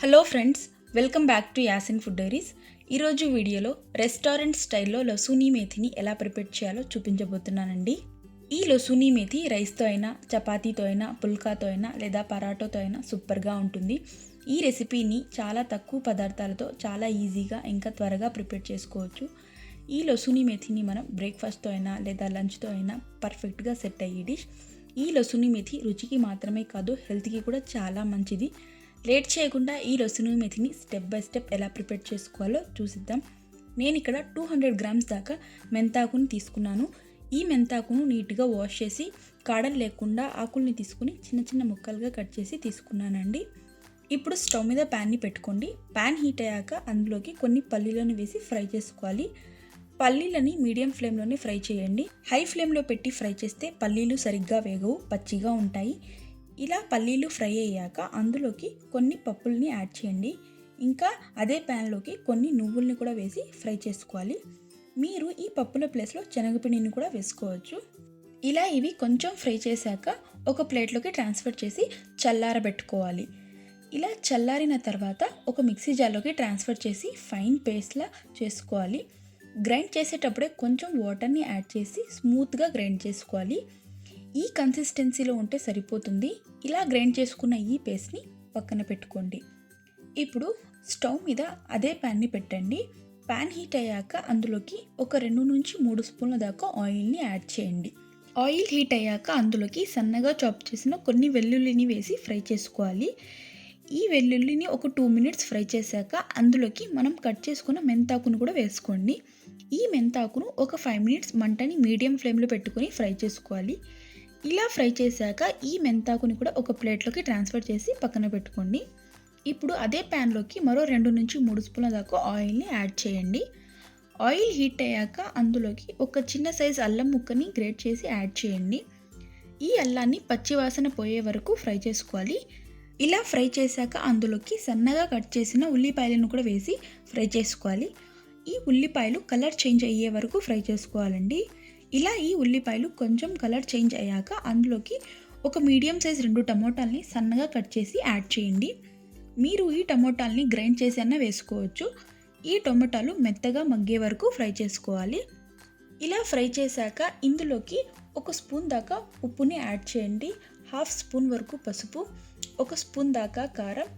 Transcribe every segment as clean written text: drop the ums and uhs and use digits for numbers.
Hello friends, welcome back to Yasin food diaries. ఈరోజు వీడియోలో restaurant స్టైల్లో లసూనీ మేథిని ఎలా ప్రిపేర్ చేయాలో చూపించబోతున్నానండి. ఈ లసూనీ మేథి రైస్తో అయినా, చపాతీతో అయినా, పుల్కాతో అయినా లేదా పరాటోతో అయినా సూపర్గా ఉంటుంది. ఈ రెసిపీని చాలా తక్కువ పదార్థాలతో చాలా ఈజీగా ఇంకా త్వరగా ప్రిపేర్ చేసుకోవచ్చు. ఈ లసూనీ మేథిని మనం బ్రేక్ఫాస్ట్తో అయినా లేదా లంచ్తో అయినా పర్ఫెక్ట్గా సెట్ అయ్యే డిష్. ఈ లసూనీ మేథి రుచికి మాత్రమే కాదు, హెల్త్కి కూడా చాలా మంచిది. లేట్ చేయకుండా ఈ లసూనీ మేథిని స్టెప్ బై స్టెప్ ఎలా ప్రిపేర్ చేసుకోవాలో చూసిద్దాం. నేను ఇక్కడ 200 గ్రామ్స్ దాకా మెంతాకుని తీసుకున్నాను. ఈ మెంతాకును నీట్గా వాష్ చేసి కాడలు లేకుండా ఆకుల్ని తీసుకుని చిన్న చిన్న ముక్కలుగా కట్ చేసి తీసుకున్నానండి. ఇప్పుడు స్టవ్ మీద ప్యాన్ని పెట్టుకోండి. ప్యాన్ హీట్ అయ్యాక అందులోకి కొన్ని పల్లీలను వేసి ఫ్రై చేసుకోవాలి. పల్లీలని మీడియం ఫ్లేమ్లోనే ఫ్రై చేయండి. హై ఫ్లేమ్లో పెట్టి ఫ్రై చేస్తే పల్లీలు సరిగ్గా వేగవు, పచ్చిగా ఉంటాయి. ఇలా పల్లీలు ఫ్రై అయ్యాక అందులోకి కొన్ని పప్పుల్ని యాడ్ చేయండి. ఇంకా అదే ప్యాన్లోకి కొన్ని నువ్వుల్ని కూడా వేసి ఫ్రై చేసుకోవాలి. మీరు ఈ పప్పుల ప్లేస్లో శనగపిండిని కూడా వేసుకోవచ్చు. ఇలా ఇవి కొంచెం ఫ్రై చేశాక ఒక ప్లేట్లోకి ట్రాన్స్ఫర్ చేసి చల్లారబెట్టుకోవాలి. ఇలా చల్లారిన తర్వాత ఒక మిక్సీ జార్లోకి ట్రాన్స్ఫర్ చేసి ఫైన్ పేస్ట్లా చేసుకోవాలి. గ్రైండ్ చేసేటప్పుడే కొంచెం వాటర్ని యాడ్ చేసి స్మూత్గా గ్రైండ్ చేసుకోవాలి. ఈ కన్సిస్టెన్సీలో ఉంటే సరిపోతుంది. ఇలా గ్రైండ్ చేసుకున్న ఈ పేస్ట్ని పక్కన పెట్టుకోండి. ఇప్పుడు స్టవ్ మీద అదే ప్యాన్ని పెట్టండి. ప్యాన్ హీట్ అయ్యాక అందులోకి ఒక 2 నుంచి 3 స్పూన్ల దాకా ఆయిల్ని యాడ్ చేయండి. ఆయిల్ హీట్ అయ్యాక అందులోకి సన్నగా చాప్ చేసిన కొన్ని వెల్లుల్లిని వేసి ఫ్రై చేసుకోవాలి. ఈ వెల్లుల్లిని ఒక 2 మినిట్స్ ఫ్రై చేశాక అందులోకి మనం కట్ చేసుకున్న మెంతాకును కూడా వేసుకోండి. ఈ మెంతాకును ఒక 5 మినిట్స్ మంటని మీడియం ఫ్లేమ్లో పెట్టుకొని ఫ్రై చేసుకోవాలి. ఇలా ఫ్రై చేశాక ఈ మెంతాకుని కూడా ఒక ప్లేట్లోకి ట్రాన్స్ఫర్ చేసి పక్కన పెట్టుకోండి. ఇప్పుడు అదే ప్యాన్లోకి మరో 2 నుంచి 3 స్పూన్ల దాకా ఆయిల్ని యాడ్ చేయండి. ఆయిల్ హీట్ అయ్యాక అందులోకి ఒక చిన్న సైజ్ అల్లం ముక్కని గ్రేట్ చేసి యాడ్ చేయండి. ఈ అల్లాన్ని పచ్చివాసన పోయే వరకు ఫ్రై చేసుకోవాలి. ఇలా ఫ్రై చేశాక అందులోకి సన్నగా కట్ చేసిన ఉల్లిపాయలను కూడా వేసి ఫ్రై చేసుకోవాలి. ఈ ఉల్లిపాయలు కలర్ చేంజ్ అయ్యే వరకు ఫ్రై చేసుకోవాలండి. ఇలా ఈ ఉల్లిపాయలు కొంచెం కలర్ చేంజ్ అయ్యాక అందులోకి ఒక మీడియం సైజ్ 2 టమోటాలని సన్నగా కట్ చేసి యాడ్ చేయండి. మీరు ఈ టమోటాలని గ్రైండ్ చేసి అన్న వేసుకోవచ్చు. ఈ టమోటాలు మెత్తగా మగ్గే వరకు ఫ్రై చేసుకోవాలి. ఇలా ఫ్రై చేశాక ఇందులోకి 1 స్పూన్ దాకా ఉప్పుని యాడ్ చేయండి. 1/2 స్పూన్ వరకు పసుపు, 1 స్పూన్ దాకా కారం,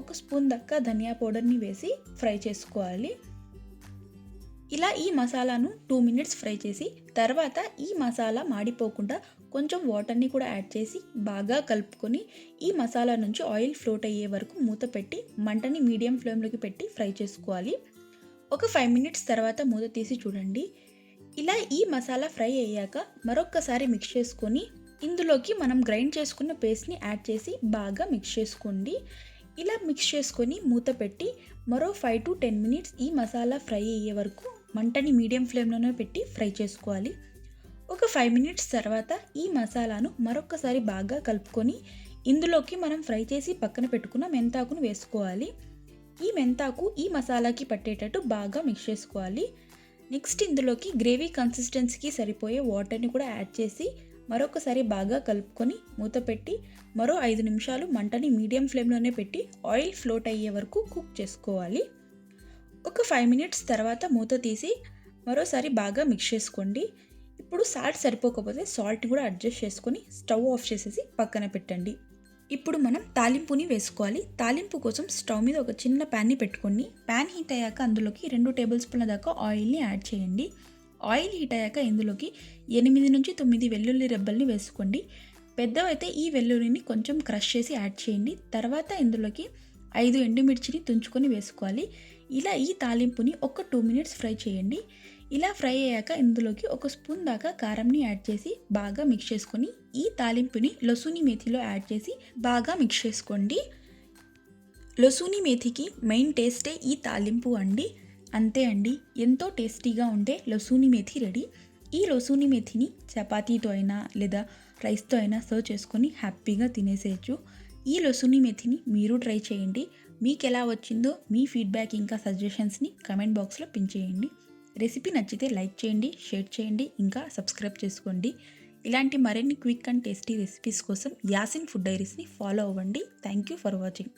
1 స్పూన్ దాకా ధనియా పౌడర్ని వేసి ఫ్రై చేసుకోవాలి. ఇలా ఈ మసాలాను 2 మినిట్స్ ఫ్రై చేసి తర్వాత ఈ మసాలా మాడిపోకుండా కొంచెం వాటర్ని కూడా యాడ్ చేసి బాగా కలుపుకొని ఈ మసాలా నుంచి ఆయిల్ ఫ్లోట్ అయ్యే వరకు మూత పెట్టి మంటని మీడియం ఫ్లేమ్లోకి పెట్టి ఫ్రై చేసుకోవాలి. ఒక 5 మినిట్స్ తర్వాత మూత తీసి చూడండి. ఇలా ఈ మసాలా ఫ్రై అయ్యాక మరొక్కసారి మిక్స్ చేసుకొని ఇందులోకి మనం గ్రైండ్ చేసుకున్న పేస్ట్ని యాడ్ చేసి బాగా మిక్స్ చేసుకోండి. ఇలా మిక్స్ చేసుకొని మూత పెట్టి మరో 5 to 10 మినిట్స్ ఈ మసాలా ఫ్రై అయ్యే వరకు మంటని మీడియం ఫ్లేమ్లోనే పెట్టి ఫ్రై చేసుకోవాలి. ఒక 5 మినిట్స్ తర్వాత ఈ మసాలాను మరొకసారి బాగా కలుపుకొని ఇందులోకి మనం ఫ్రై చేసి పక్కన పెట్టుకున్న మెంతాకును వేసుకోవాలి. ఈ మెంతాకు ఈ మసాలాకి పట్టేటట్టు బాగా మిక్స్ చేసుకోవాలి. నెక్స్ట్ ఇందులోకి గ్రేవీ కన్సిస్టెన్సీకి సరిపోయే వాటర్ని కూడా యాడ్ చేసి మరొకసారి బాగా కలుపుకొని మూత పెట్టి మరో 5 నిమిషాలు మంటని మీడియం ఫ్లేమ్లోనే పెట్టి ఆయిల్ ఫ్లోట్ అయ్యే వరకు కుక్ చేసుకోవాలి. ఒక 5 మినిట్స్ తర్వాత మూత తీసి మరోసారి బాగా మిక్స్ చేసుకోండి. ఇప్పుడు సాల్ట్ సరిపోకపోతే సాల్ట్ కూడా అడ్జస్ట్ చేసుకొని స్టవ్ ఆఫ్ చేసేసి పక్కన పెట్టండి. ఇప్పుడు మనం తాలింపుని వేసుకోవాలి. తాలింపు కోసం స్టవ్ మీద ఒక చిన్న ప్యాన్ని పెట్టుకోండి. ప్యాన్ హీట్ అయ్యాక అందులోకి 2 టేబుల్ స్పూన్ల దాకా ఆయిల్ని యాడ్ చేయండి. ఆయిల్ హీట్ అయ్యాక ఇందులోకి 8 నుంచి 9 వెల్లుల్లి రెబ్బల్ని వేసుకోండి. పెద్దవైతే ఈ వెల్లుల్లిని కొంచెం క్రష్ చేసి యాడ్ చేయండి. తర్వాత ఇందులోకి 5 ఎండుమిర్చిని తుంచుకొని వేసుకోవాలి. ఇలా ఈ తాలింపుని ఒక 2 మినిట్స్ ఫ్రై చేయండి. ఇలా ఫ్రై అయ్యాక ఇందులోకి 1 స్పూన్ దాకా కారంని యాడ్ చేసి బాగా మిక్స్ చేసుకొని ఈ తాలింపుని లసూనీ మేథిలో యాడ్ చేసి బాగా మిక్స్ చేసుకోండి. లసూనీ మేథికి మెయిన్ టేస్టే ఈ తాలింపు అండి. అంతే అండి, ఎంతో టేస్టీగా ఉండే లసూనీ మేథి రెడీ. ఈ లసూనీ మేథిని చపాతీతో అయినా లేదా రైస్తో అయినా సర్వ్ చేసుకొని హ్యాపీగా తినేసేయచ్చు. ఈ లసూనీ మేథిని మీరు ట్రై చేయండి. మీకు ఎలా వచ్చిందో మీ ఫీడ్బ్యాక్ ఇంకా సజెషన్స్ని కమెంట్ బాక్స్లో పిన్ చేయండి. రెసిపీ నచ్చితే లైక్ చేయండి, షేర్ చేయండి, ఇంకా సబ్స్క్రైబ్ చేసుకోండి. ఇలాంటి మరిన్ని క్విక్ అండ్ టేస్టీ రెసిపీస్ కోసం యాసిన్ ఫుడ్ డైరీస్ని ఫాలో అవ్వండి. Thank you for watching.